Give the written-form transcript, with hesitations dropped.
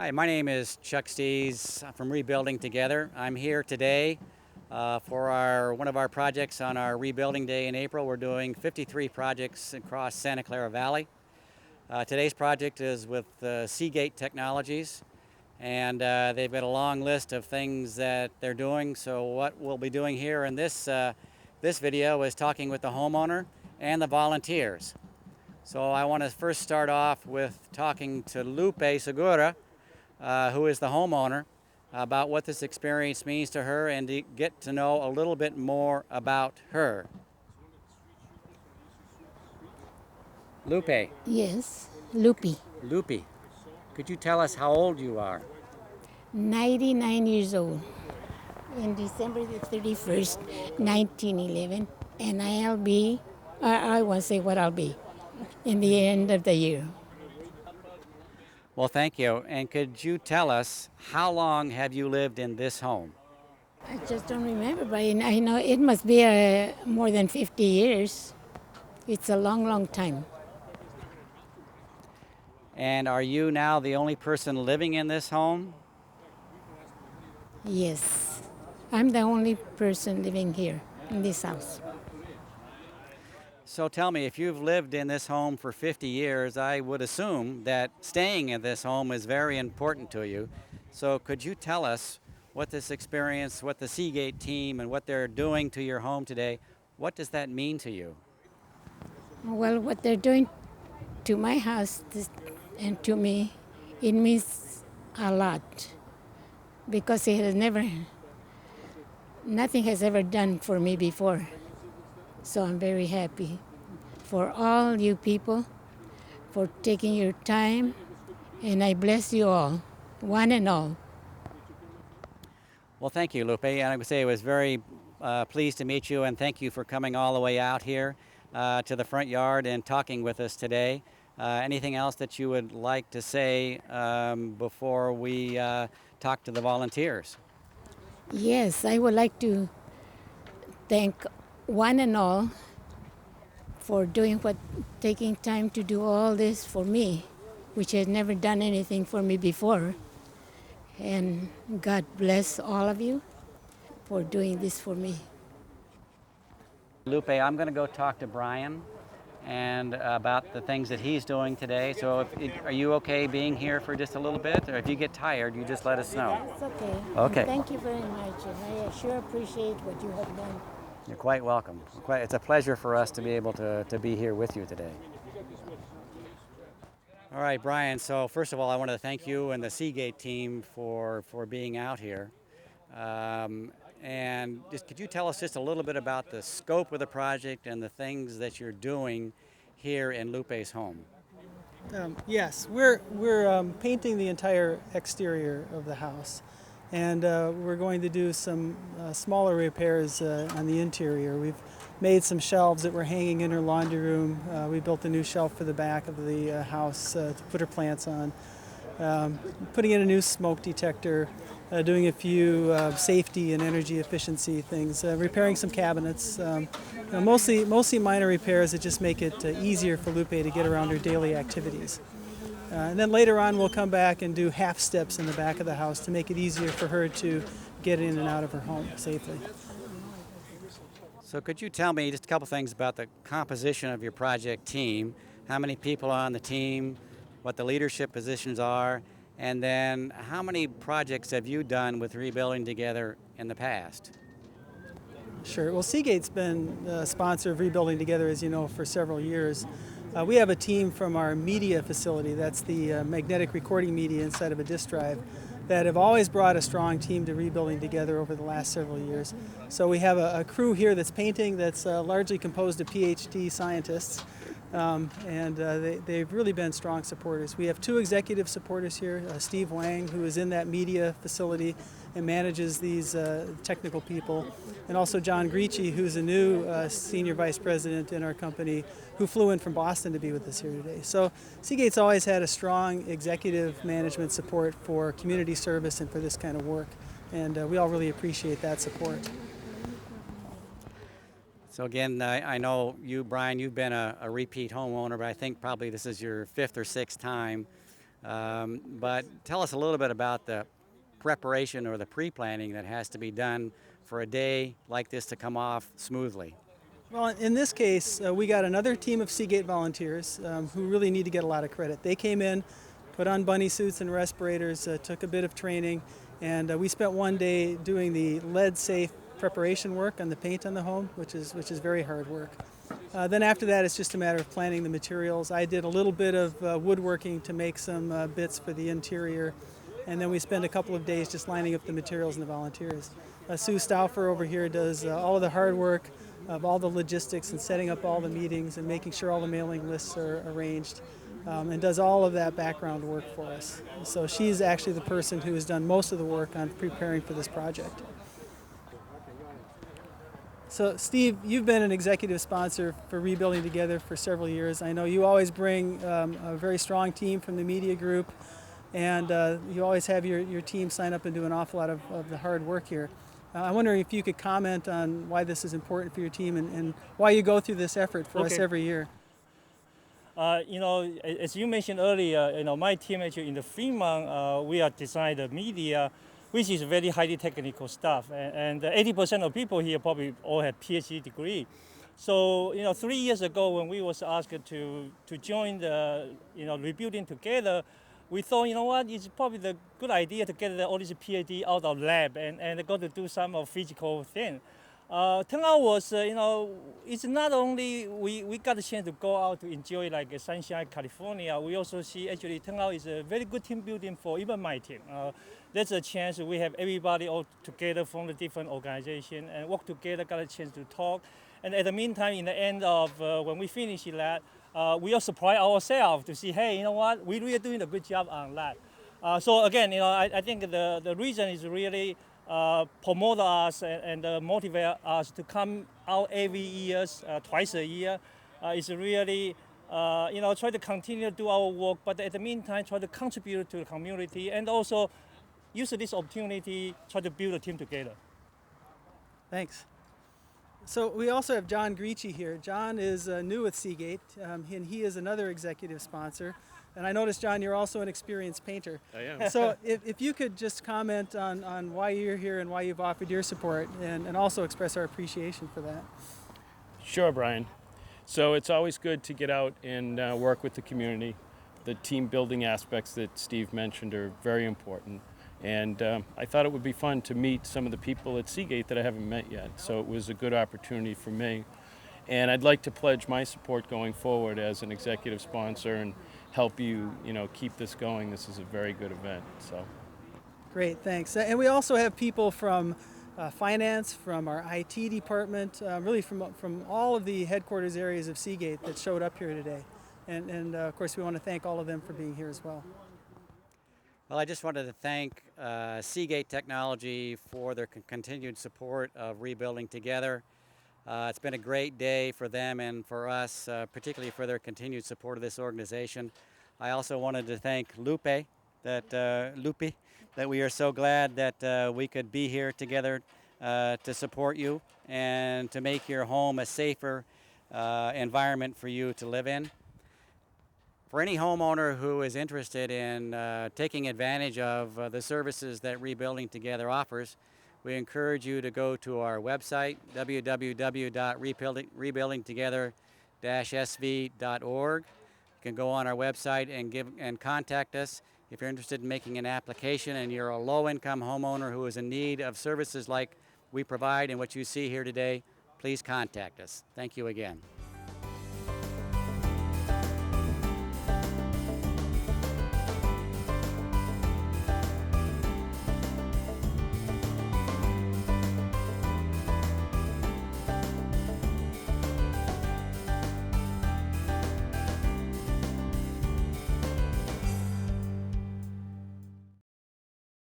Hi, my name is Chuck Stees from Rebuilding Together. I'm here today for one of our projects on our Rebuilding Day in April. We're doing 53 projects across Santa Clara Valley. Today's project is with Seagate Technologies, and they've got a long list of things that they're doing. So what we'll be doing here in this video is talking with the homeowner and the volunteers. So I want to first start off with talking to Lupe Segura, who is the homeowner, about what this experience means to her and to get to know a little bit more about her. Lupe. Yes, Lupi, Lupe, could you tell us how old you are? 99 years old. In December the 31st, 1911, and I won't say what I'll be, in the end of the year. Well, thank you. And could you tell us how long have you lived in this home? I just don't remember, but I know it must be more than 50 years. It's a long, long time. And are you now the only person living in this home? Yes, I'm the only person living here in this house. So tell me, if you've lived in this home for 50 years, I would assume that staying in this home is very important to you. So could you tell us what this experience, what the Seagate team and what they're doing to your home today, what does that mean to you? Well, what they're doing to my house and to me, it means a lot because nothing has ever done for me before. So I'm very happy for all you people for taking your time, and I bless you all, one and all. Well, thank you, Lupe. And I would say I was very pleased to meet you, and thank you for coming all the way out here to the front yard and talking with us today. Anything else that you would like to say before we talk to the volunteers? Yes, I would like to thank one and all for taking time to do all this for me, which has never done anything for me before. And God bless all of you for doing this for me. Lupe, I'm going to go talk to Brian and about the things that he's doing today. So are you okay being here for just a little bit? Or if you get tired, you just let us know. That's okay. Okay. And thank you very much, and I sure appreciate what you have done. You're quite welcome. It's a pleasure for us to be able to be here with you today. All right, Brian, so first of all, I want to thank you and the Seagate team for being out here. And just could you tell us just a little bit about the scope of the project and the things that you're doing here in Lupe's home? Yes, we're painting the entire exterior of the house, and we're going to do some smaller repairs on the interior. We've made some shelves that we're hanging in her laundry room. We built a new shelf for the back of the house to put her plants on. Putting in a new smoke detector, doing a few safety and energy efficiency things, repairing some cabinets, mostly minor repairs that just make it easier for Lupe to get around her daily activities. And then later on we'll come back and do half steps in the back of the house to make it easier for her to get in and out of her home safely. So could you tell me just a couple things about the composition of your project team, how many people are on the team, what the leadership positions are, and then how many projects have you done with Rebuilding Together in the past? Sure. Well, Seagate's been a sponsor of Rebuilding Together, as you know, for several years. We have a team from our media facility, that's the magnetic recording media inside of a disk drive, that have always brought a strong team to Rebuilding Together over the last several years. So we have a crew here that's painting that's largely composed of PhD scientists, and they've really been strong supporters. We have two executive supporters here, Steve Wang, who is in that media facility and manages these technical people, and also John Griechi, who's a new senior vice president in our company, who flew in from Boston to be with us here today. So Seagate's always had a strong executive management support for community service and for this kind of work, and we all really appreciate that support. So again, I know you, Brian, you've been a repeat homeowner, but I think probably this is your fifth or sixth time But tell us a little bit about the preparation or the pre-planning that has to be done for a day like this to come off smoothly. Well, in this case, we got another team of Seagate volunteers who really need to get a lot of credit. They came in, put on bunny suits and respirators, took a bit of training, and we spent one day doing the lead-safe preparation work on the paint on the home, which is very hard work. Then after that, it's just a matter of planning the materials. I did a little bit of woodworking to make some bits for the interior, and then we spend a couple of days just lining up the materials and the volunteers. Sue Stauffer over here does all of the hard work of all the logistics and setting up all the meetings and making sure all the mailing lists are arranged, and does all of that background work for us. So she's actually the person who has done most of the work on preparing for this project. So Steve, you've been an executive sponsor for Rebuilding Together for several years. I know you always bring a very strong team from the media group, and you always have your team sign up and do an awful lot of the hard work here. I'm wondering if you could comment on why this is important for your team and why you go through this effort for us every year. As you mentioned earlier, my team actually in the Fremont, we are designing the media, which is very highly technical stuff. And 80% of people here probably all have PhD degree. So, 3 years ago when we was asked to join the, Rebuilding Together, we thought, it's probably the good idea to get all this PhD out of lab and go to do some of physical thing. Turn out was, it's not only we got a chance to go out to enjoy like sunshine California, we also see actually turn out is a very good team building for even my team. There's a chance we have everybody all together from the different organization and work together, got a chance to talk. And at the meantime, in the end of when we finish that, we all surprise ourselves to see, hey, we really doing a good job on that. So again, I think the reason is really promote us and motivate us to come out every year, twice a year. Is really, try to continue to do our work, but at the meantime, try to contribute to the community and also use this opportunity, try to build a team together. Thanks. So we also have John Griechi here. John is new with Seagate, and he is another executive sponsor. And I noticed, John, you're also an experienced painter. I am. So if you could just comment on why you're here and why you've offered your support, and also express our appreciation for that. Sure, Brian. So it's always good to get out and work with the community. The team building aspects that Steve mentioned are very important. And I thought it would be fun to meet some of the people at Seagate that I haven't met yet. So it was a good opportunity for me. And I'd like to pledge my support going forward as an executive sponsor and help you, keep this going. This is a very good event. So, great, thanks. And we also have people from finance, from our IT department, really from all of the headquarters areas of Seagate that showed up here today. And of course, we want to thank all of them for being here as well. Well, I just wanted to thank Seagate Technology for their continued support of Rebuilding Together. It's been a great day for them and for us, particularly for their continued support of this organization. I also wanted to thank Lupe, that we are so glad that we could be here together to support you and to make your home a safer environment for you to live in. For any homeowner who is interested in taking advantage of the services that Rebuilding Together offers, we encourage you to go to our website, www.rebuildingtogether-sv.org. You can go on our website and contact us if you're interested in making an application and you're a low-income homeowner who is in need of services like we provide and what you see here today. Please contact us. Thank you again.